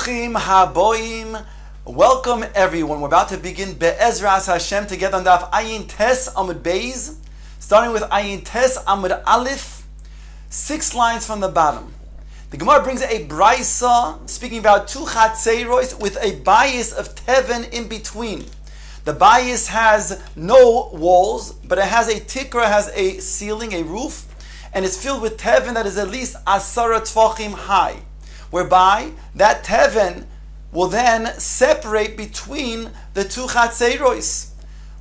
Bruchim haboim. Welcome everyone. We're about to begin Be'ezras Hashem together on Daf Ayin Tes Amud Beis, starting with Ayin Tes Amud Aleph, 6 lines from the bottom. The Gemara brings a brisa speaking about 2 chatzeiros with a bias of teven in between. The bias has no walls, but it has a tikra, has a ceiling, a roof, and it's filled with teven that is at least asara tfachim high, whereby that teven will then separate between the 2 chatzeiros,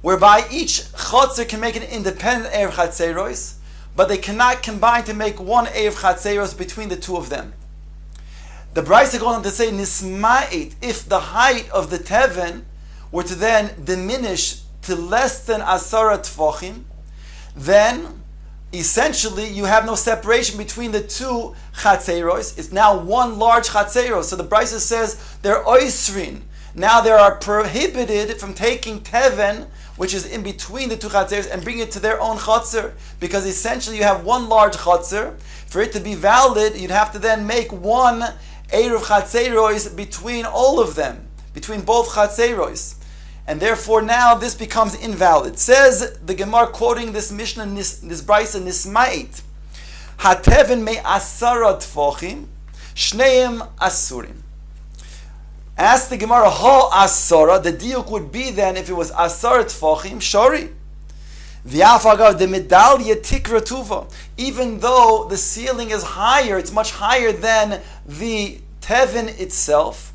whereby each chatzer can make an independent erev chatzeiros, but they cannot combine to make one erev chatzeiros between the 2 of them. The Brisa goes on to say, nisma'it, if the height of the teven were to then diminish to less than asara tfachim, then essentially you have no separation between the 2 chatzeiros. It's now one large chatzeiros. So the Brisa says they're oisrin. Now they are prohibited from taking teven, which is in between the 2 chatzeiros, and bring it to their own chatzer, because essentially you have one large chatzer. For it to be valid, you'd have to then make one erev chatzeiros between all of them, between both chatzeiros. And therefore now this becomes invalid. Says the Gemara, quoting this Mishnah, this Brisa, Nisma'it, Hateven me asara tfochim, shneim asurim. Ask the Gemara, ha asara, the diuk would be then, if it was asara tfochim, shori. V'yafagav de medalya tikra tuva. Even though the ceiling is higher, it's much higher than the teven itself.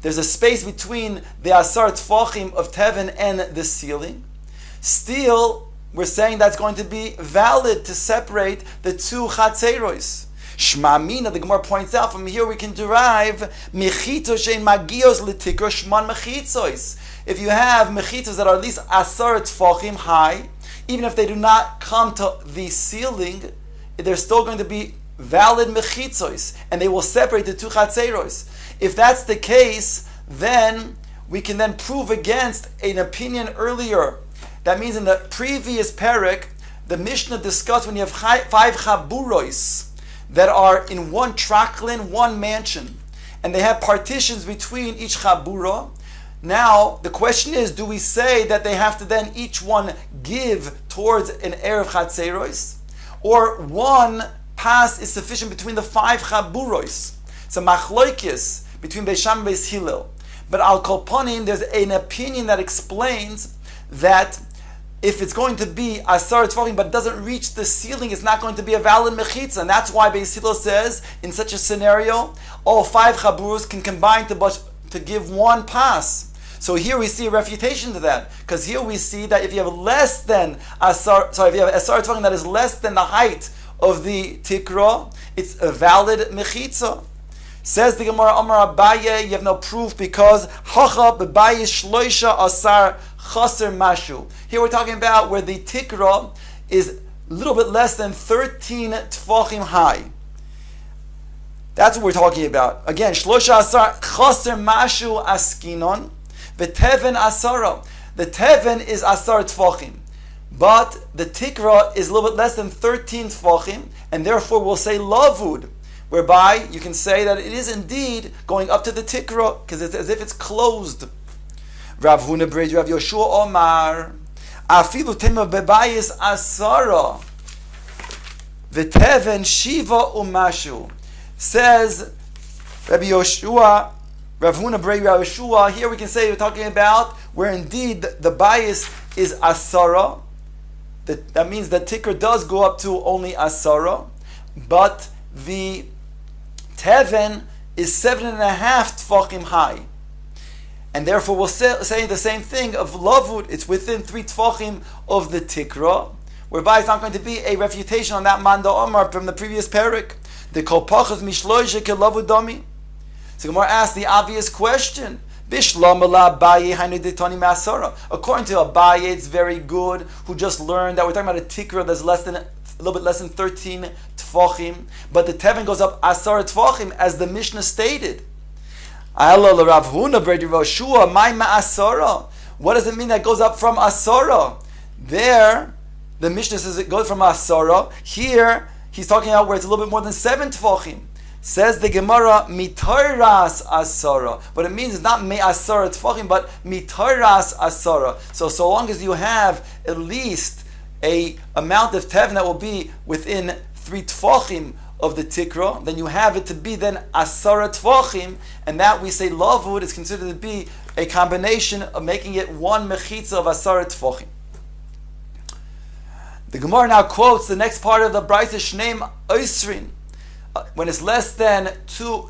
There's a space between the asar tfachim of teven and the ceiling. Still, we're saying that's going to be valid to separate the 2 chatzeiros. Shmamina, the Gemara points out, from here we can derive mechito shein magios letikro shman mechitzos. If you have mechitos that are at least asar tfachim high, even if they do not come to the ceiling, they're still going to be valid mechitzos, and they will separate the 2 chatzeiros. If that's the case, then we can then prove against an opinion earlier. That means in the previous parak, the Mishnah discussed when you have 5 chaburos that are in one traklin, one mansion, and they have partitions between each chabura. Now, the question is, do we say that they have to then each one give towards an erev chatzeiros, or one pass is sufficient between the 5 chaburos? It's a machloikis between Beis Shammai and Beis Hillel. But al kol panim, there's an opinion that explains that if it's going to be asar tefachim but doesn't reach the ceiling, it's not going to be a valid mechitza. And that's why Beis Hillel says, in such a scenario, all 5 chaburus can combine to give one pass. So here we see a refutation to that, because here we see that if you have less than asar tefachim that is less than the height of the tikra, it's a valid mechitza. Says the Gemara, Amar Abaye, you have no proof because hacha bebaye shloisha asar chaser mashu. Here we're talking about where the tikra is a little bit less than 13 tfachim high. That's what we're talking about. Again, shloisha asar chaser mashu askinon, v'teven asara. The teven is asar tfachim, but the tikra is a little bit less than 13 tfachim, and therefore we'll say lavud, whereby you can say that it is indeed going up to the tikra, because it's as if it's closed. Rav Huna Brej, Rav Yoshua Omar, afilu tema bebayis asara, v'teven shiva umashu. Says Rabbi Yoshua, Rav Huna Brej, Rav Yoshua, here we can say we're talking about where indeed the bias is asara. That means that tikra does go up to only asara, but the teven is 7.5 tfachim high, and therefore we'll say the same thing of lavud. It's within 3 tfachim of the tikra, whereby it's not going to be a refutation on that manda omar from the previous parak. The kol pachas mishloisha ke lavud dami. So Gemara asks the obvious question: According to Abaye, it's very good, who just learned that we're talking about a tikra that's a little bit less than 13 tfachim, but the teven goes up asar tfachim, as the Mishnah stated. What does it mean that goes up from asara? There, the Mishnah says it goes from asara. Here, he's talking about where it's a little bit more than 7 tfachim. Says the Gemara, mitoras asara. What it means is not me asara tefachim, but mitoras asara. So long as you have at least a amount of tevin that will be within 3 tefachim of the tikra, then you have it to be then asara tefachim, and that we say lavud is considered to be a combination of making it one mechitza of asara tefachim. The Gemara now quotes the next part of the Brayta, Shneim Oisrin. When it's less than 10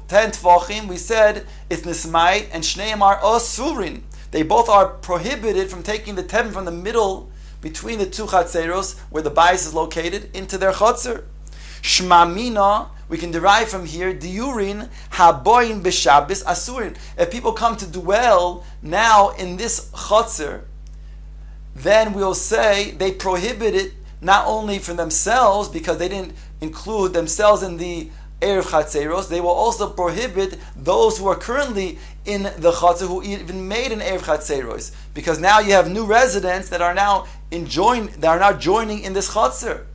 tefachim, we said it's nismait, and Shneim are osurin. They both are prohibited from taking the tevin from the middle between the 2 chatzeros, where the bias is located, into their chatzer. Shmamina, we can derive from here, diurin haboin b'shabbos asurin. If people come to dwell now in this chatzer, then we'll say they prohibit it not only for themselves, because they didn't include themselves in the Erev Chatzeros, they will also prohibit those who are currently in the Chatzer, who even made an Erev Chatzeros, because now you have new residents that are now joining in this Chatzer.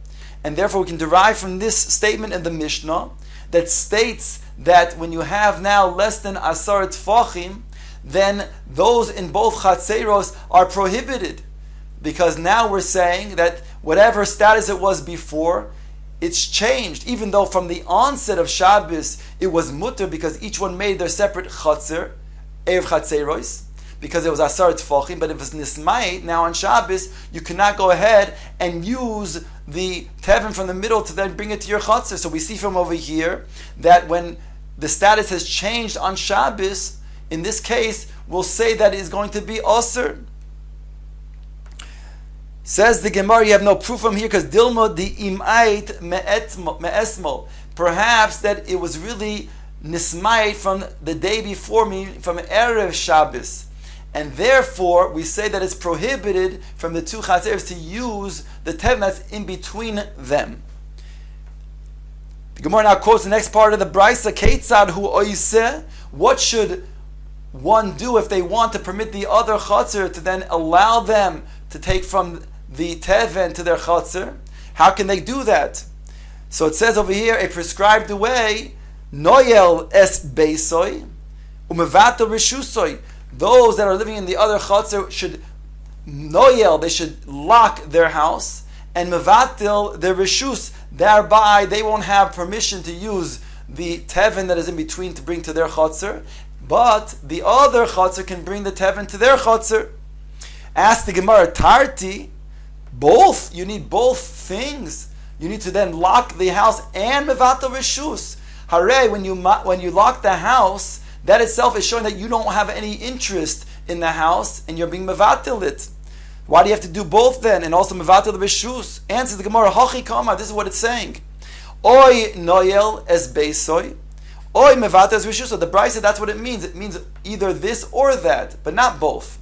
And therefore we can derive from this statement in the Mishnah that states that when you have now less than Asar Tfachim, then those in both Chatzeros are prohibited. Because now we're saying that whatever status it was before, it's changed. Even though from the onset of Shabbos it was mutter, because each one made their separate chatzer, Erev Chatzeros, because it was Asar Tfachim. But if it's Nismait, now on Shabbos, you cannot go ahead and use the tevin from the middle to then bring it to your chatzer. So we see from over here that when the status has changed on Shabbos, in this case, we'll say that it is going to be Osir. Says the Gemara, you have no proof from here because Dilma the imait me'esmo. Perhaps that it was really nismait from the day before me, from Erev Shabbos. And therefore, we say that it's prohibited from the 2 chatzeros to use the tevin that's in between them. The Gemara now quotes the next part of the Brisa, Keitzad hu oiseh. What should one do if they want to permit the other chatzer to then allow them to take from the tevin to their chatzer? How can they do that? So it says over here, a prescribed way, noyel es beisoy, umevato reshusoi. Those that are living in the other chatzer should noyel, they should lock their house, and mevatil their reshus. Thereby, they won't have permission to use the tevin that is in between to bring to their chatzer, but the other chatzer can bring the tevin to their chatzer. Ask the Gemara, Tarti, both, you need both things. You need to then lock the house and mevatel reshus. Hare, when you lock the house, that itself is showing that you don't have any interest in the house and you're being mevatel it. Why do you have to do both then? And also mevatel the reshus. Answers the Gemara, Hachi Kama, this is what it's saying. Oy noyel es beisoy. Oy mevatel es reshus. So the Brisa said that's what it means. It means either this or that, but not both.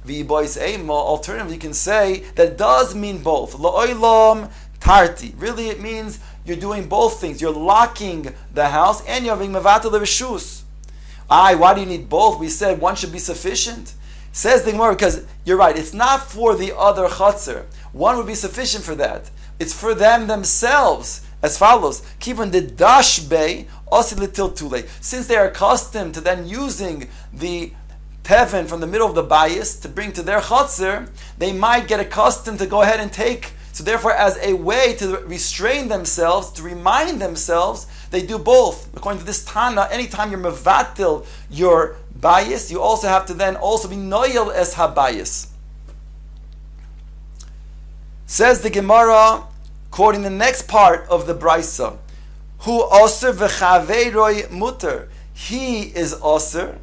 Alternatively, you can say that it does mean both. La'olam tarti. Really, it means you're doing both things. You're locking the house and you're being mevatel reshus. Why do you need both? We said one should be sufficient. Says the Gemara, because you're right. It's not for the other chatzer. One would be sufficient for that. It's for them themselves. As follows: Kivon the dashbei osilitil tule. Since they are accustomed to then using the tevin from the middle of the bias to bring to their chatzer, they might get accustomed to go ahead and take. So therefore, as a way to restrain themselves, to remind themselves, they do both. According to this Tana, anytime you're mevatil your bias, you also have to then also be noyel es habayis. Says the Gemara, quoting the next part of the Brisa, Hu oser v'chaveiroi muter. He is oser,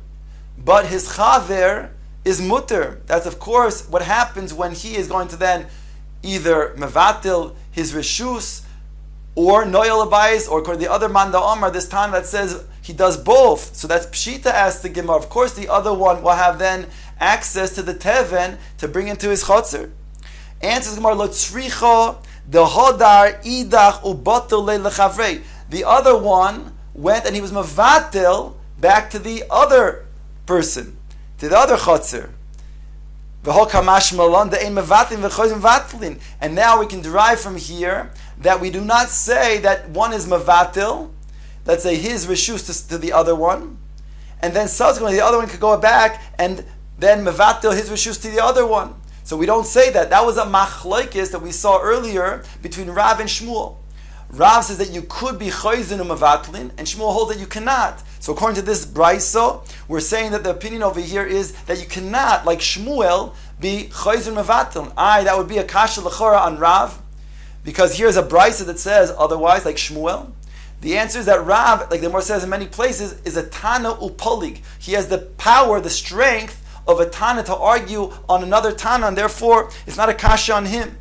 but his chaver is muter. That's of course what happens when he is going to then either mevatil his reshus or noyel abayis, or according to the other manda omar, this time that says he does both. So that's pshita, as the Gemara. Of course, the other one will have then access to the teven to bring into his chotzer. Answers Gemara, lo tzricha the hodar idach ubatel lechavrei. The other one went and he was mevatil back to the other person, to the other chotzer. And now we can derive from here that we do not say that one is mevatil, let's say, his reshus to the other one, and then subsequently the other one could go back and then mevatel his reshus to the other one. So we don't say that. That was a machlokes that we saw earlier between Rav and Shmuel. Rav says that you could be chayzin u'mevatlin, and Shmuel holds that you cannot. So according to this brayso, we're saying that the opinion over here is that you cannot, like Shmuel, be chayzin mevatlin. That would be a kasha l'chora on Rav, because here's a brayso that says otherwise, like Shmuel. The answer is that Rav, like the Gemara says in many places, is a tana upolig. He has the power, the strength of a tana to argue on another tana, and therefore it's not a kasha on him.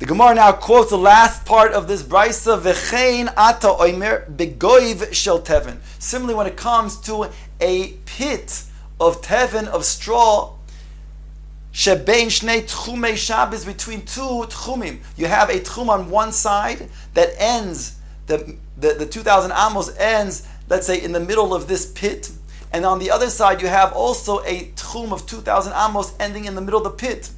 The Gemara now quotes the last part of this brayso, v'chein ata oimer begoiv shel teven. Similarly, when it comes to a pit of teven, of straw, shebein shnei tchumei Shabbos, between two tchumim. You have a tchum on one side that ends, the 2,000 amos ends, let's say, in the middle of this pit. And on the other side, you have also a tchum of 2,000 amos ending in the middle of the pit.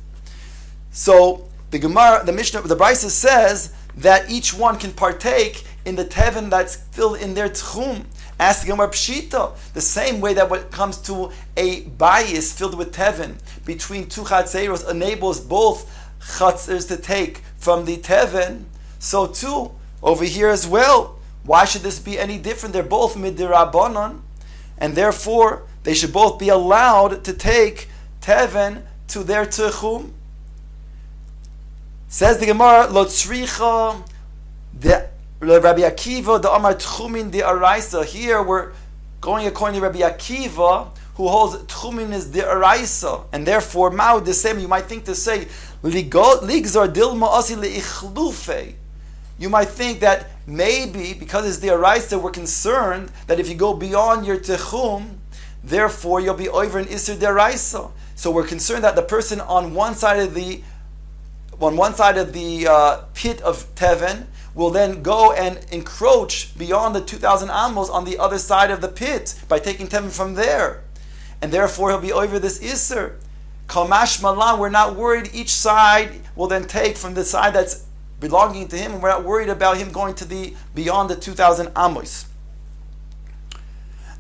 So, the Gemara, the Mishnah, the Brisa says that each one can partake in the teven that's filled in their tchum. Ask the Gemara Pshita, the same way that when it comes to a bayis filled with teven between two chatzeros enables both chatzers to take from the teven, so too over here as well. Why should this be any different? They're both midirabanan, and therefore they should both be allowed to take teven to their tchum. Says the Gemara, Lo tzricha the Rabbi Akiva the Amar Tchumin the Araisa. Here we're going according to Rabbi Akiva, who holds Tchumin is the Araisa, and therefore Mao the same. You might think to say Ligzar Dilma Asi Le'ichlufe. You might think that maybe because it's the Araisa, we're concerned that if you go beyond your Tchum, therefore you'll be over in Isser the Araisa. So we're concerned that the person on one side of the pit of Teven will then go and encroach beyond the 2,000 amos on the other side of the pit by taking Teven from there. And therefore he'll be over this Isser. Kamash Malan, we're not worried. Each side will then take from the side that's belonging to him, and we're not worried about him going to the beyond the 2,000 amos.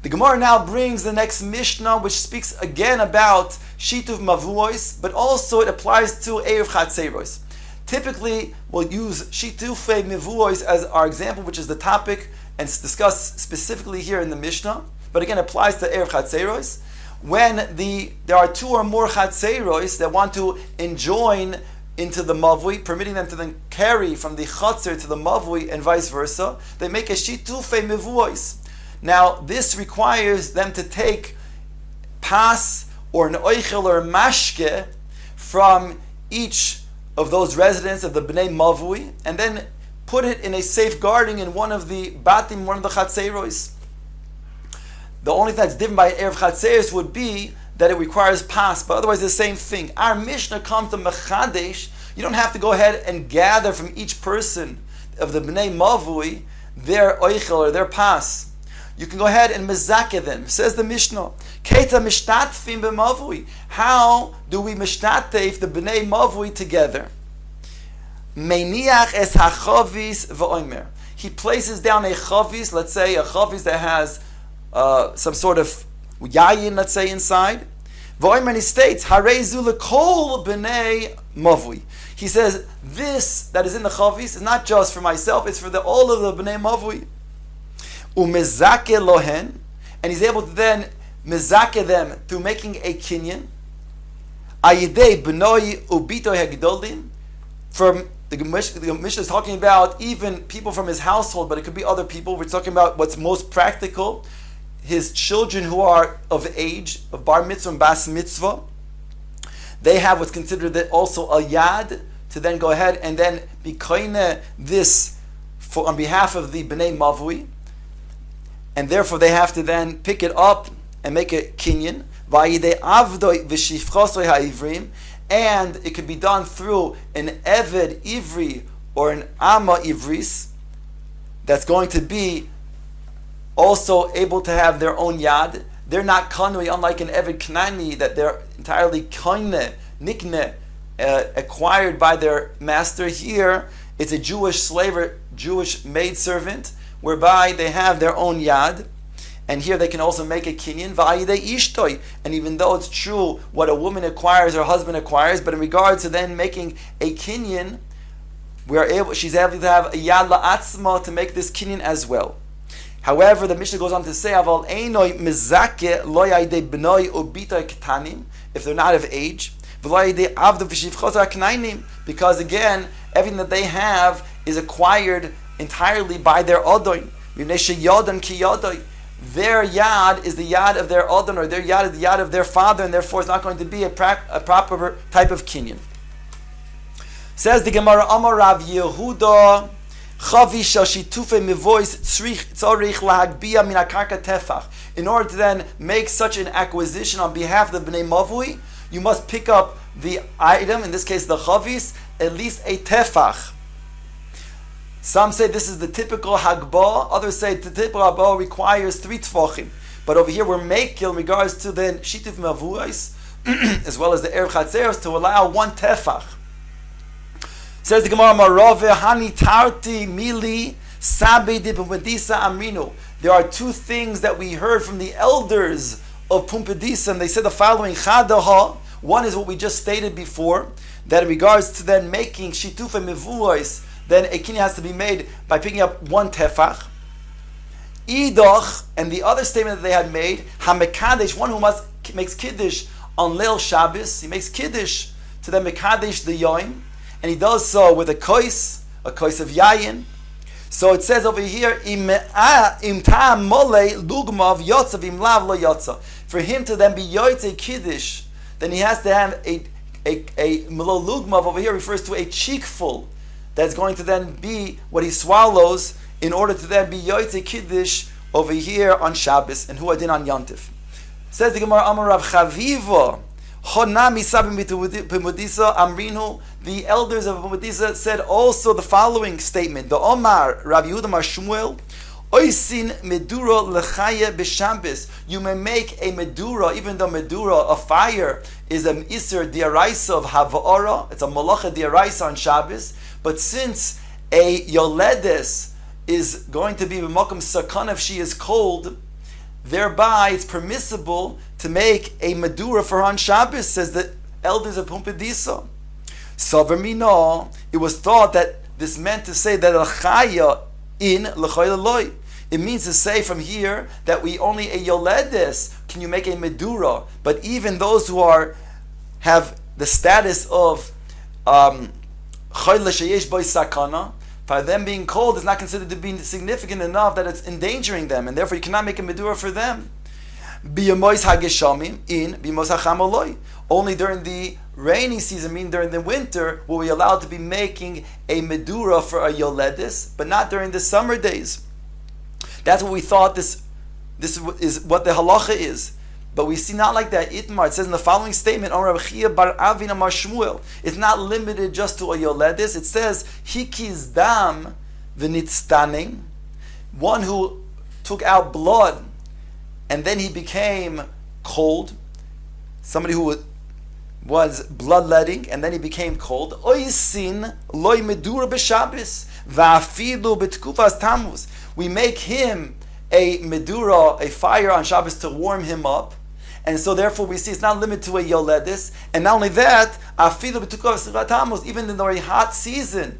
The Gemara now brings the next Mishnah, which speaks again about Shituv Mavuos, but also it applies to Erev Chatzeros. Typically, we'll use Shitufei Mavuos as our example, which is the topic, and it's discussed specifically here in the Mishnah, but again applies to Erev Chatzeros. When there are two or more Chatzeros that want to enjoin into the Mavui, permitting them to then carry from the Chatzer to the Mavui and vice versa, they make a Shitufei Mavuos. Now, this requires them to take pas or an oichel or a mashke from each of those residents of the Bnei Mavui, and then put it in a safeguarding in one of the batim, one of the chatzeros. The only thing that's different by Erev Chatzeros would be that it requires pas, but otherwise the same thing. Our Mishnah comes to Mechadesh. You don't have to go ahead and gather from each person of the Bnei Mavui their oichel or their pas. You can go ahead and mezakeh them. Says the Mishnah, Keita mishtatfim b'mavui. How do we mishtatef the bnei mavui together? Meiniach es hachavis v'oimer. He places down a chavis, let's say a chavis that has some sort of yayin, let's say, inside. V'oimer, and he states, Harezu lekol bnei mavui. He says, this that is in the chavis is not just for myself, it's for all of the bnei mavui. Umezake lohen, and he's able to then mezake them through making a kinyan. Ayidei b'noi ubito hagdolim. From the Mishnah is talking about even people from his household, but it could be other people. We're talking about what's most practical: his children who are of age, of bar mitzvah and bas mitzvah. They have what's considered also a yad to then go ahead and then be koine this for on behalf of the bnei mavui. And therefore they have to then pick it up and make a kinyan. And it could be done through an Eved Ivri or an Amma Ivris that's going to be also able to have their own yad. They're not kanui, unlike an Eved Knani, that they're entirely kaine, nikne, acquired by their master. Here it's a Jewish slave or Jewish maidservant, whereby they have their own yad. And here they can also make a kinyan, va'ayidei ishtoi. And even though it's true what a woman acquires, her husband acquires, but in regards to then making a kinyan, she's able to have a yad la'atzma to make this kinyan as well. However, the Mishnah goes on to say, Aval einoi mizake lo ya'idei b'noi ubitoi ketanim, if they're not of age, v'lo ya'idei avdu v'shivchot ha'knainim, because again, everything that they have is acquired entirely by their odoin. Mipnei sheyodan ki yodoi. Their yad is the yad of their odon, or their yad is the yad of their father, and therefore it's not going to be a proper type of kinyan. Says the Gemara, Amar Rav Yehuda, Chavi shel shitufe mivois tzorich lahagbia min hakarka tefach. In order to then make such an acquisition on behalf of the Bnei Mavui, you must pick up the item, in this case the chavis, at least a tefach. Some say this is the typical hagbah. Others say the typical hagbah requires 3 tefachim. But over here we're making in regards to the shitif mavuais, as well as the erev chatzeros, to allow 1 tefach. Says the Gemara, Marove hani tarti mili sabe de pumbedisa amrinu. There are 2 things that we heard from the elders of Pumbedisa, and they said the following: Chadaha. One is what we just stated before, that in regards to then making shitufe mevuais, then a kinyan has to be made by picking up 1 tefach. Idoch, and the other statement that they had made, hamekadesh, one who makes kiddush on Leil Shabbos, he makes kiddush to the mekadesh the yoim, and he does so with a kois of yayin. So it says over here, im ta'am molei lugmav yotzav im lav lo yotza. For him to then be yoytze kiddush, then he has to have a melo lugmav. Over here refers to a cheekful that's going to then be what he swallows in order to then be yoytze kiddush over here on Shabbos, and huadin on Yontif. Says the Gemara, Amar Rav Chaviva, Honami sabim b'Pumudisa amrinu. The elders of Pumudisa said also the following statement: the Omar Rav Yehuda Mar Shmuel, Oisin medura lechaya b'Shabbos. You may make a medura, even though medura, a fire, is an iser diaraisa of hava'ara. It's a malacha diaraisa on Shabbos. But since a yoledes is going to be b'makom sakana if she is cold, thereby it's permissible to make a medura for her on Shabbos, says the elders of Pumbedisa. So vermino, it was thought that this meant to say that l'chaya in l'chaya loy. It means to say from here that we only a yoledes can you make a medura, but even those who have the status of chayla sheyesh boy sakana, for them being cold is not considered to be significant enough that it's endangering them, and therefore you cannot make a medura for them. Biyamois hageshamim in biyamos hachamoloi. Only during the rainy season, meaning during the winter, will we allow to be making a medura for a yoledis, but not during the summer days. That's what we thought this is what the halacha is. But we see not like that. Itmar, it says in the following statement, it's not limited just to a yoledis. It says, Hikiz dam v'nitztaning, one who took out blood and then he became cold, somebody who was bloodletting and then he became cold. Oisin loy medura b'Shabbos va'afilu b'tkufas Tammuz. We make him a medura, a fire on Shabbos to warm him up. And so therefore we see it's not limited to a yoledis. And not only that, afilu b'tukufas Tammuz, even in the very hot season,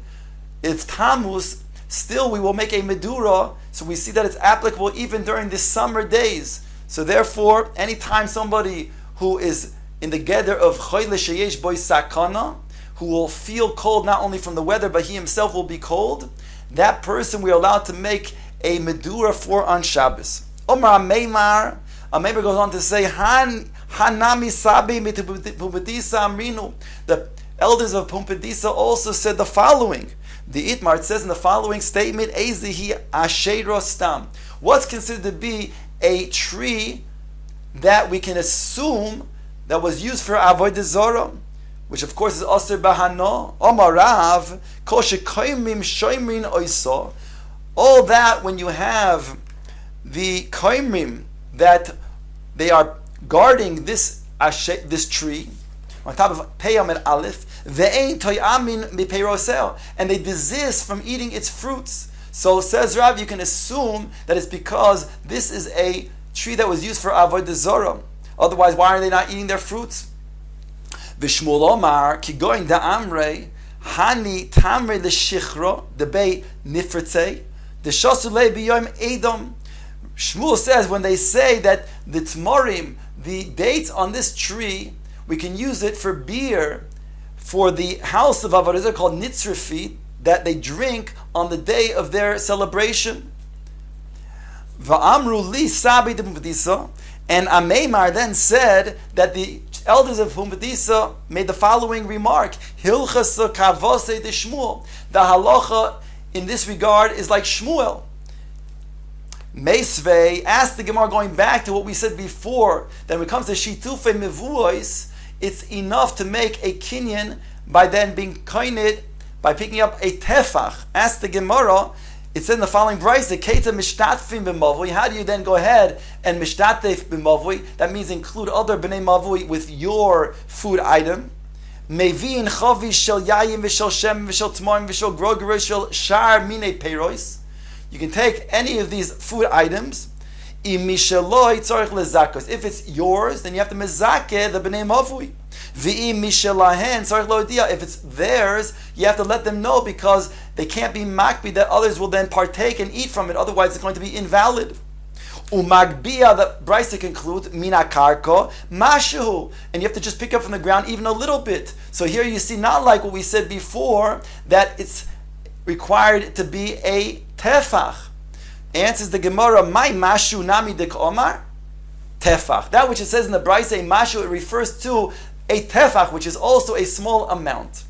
it's Tammuz, still we will make a medura. So we see that it's applicable even during the summer days. So therefore, anytime somebody who is in the gather of choyle sheyesh boy sakana, who will feel cold not only from the weather, but he himself will be cold, that person we are allowed to make a medura for on Shabbos. Omar Ameimar, Ameimar goes on to say, Hanami sabi mitpumbedisa amrinu. The elders of Pumbedisa also said the following. The Itmar, it says in the following statement, Ezihi Asherah Stam. What's considered to be a tree that we can assume that was used for avodah zarah, which of course is aser bahano. Omar Rav, kol shekoimim shoimrin oiso. All that when you have the koimim that they are guarding this tree on top of peyam and aleph, Ve'ein toyamin mipeirosel, and they desist from eating its fruits. So says Rav, you can assume that it's because this is a tree that was used for avodah zarah. Otherwise, why are they not eating their fruits? V'shmuel omar ki goin da'amrei hani tamre l'shichro debei nifritzei deshasulei b'yom edom. Shmuel says when they say that the tmorim, the dates on this tree, we can use it for beer for the house of avodah zarah called nitzrafit, that they drink on the day of their celebration. Va'amru li sabi de Pumbedisa, and Ameimar then said that the elders of Pumbedisa made the following remark: Hilchas kavose de Shmuel. The halacha in this regard is like Shmuel. Meisvei asked the Gemara, going back to what we said before, that when it comes to shitufei mevuos, it's enough to make a kinyan by then being koined, by picking up a tefach. Ask the Gemara, it said in the following brayse, Keita mishtatfim b'mavui. How do you then go ahead and mishtatef b'mavui? That means include other b'nei mavui with your food item. Mevin chavi shel yayim v'shel shem v'shel tmarim v'shel grog v'shel shar mine peiros. You can take any of these food items. If it's yours, then you have to mezakeh the b'nei mavui. If it's theirs, you have to let them know, because they can't be makbi that others will then partake and eat from it. Otherwise, it's going to be invalid. Umagbia, the Brisa concludes, mina karko mashu, and you have to just pick up from the ground even a little bit. So here you see, not like what we said before, that it's required to be a tefach. Answers the Gemara, my mashu nami dik omar tefach. That which it says in the Brisa, mashu, it refers to a tefach, which is also a small amount.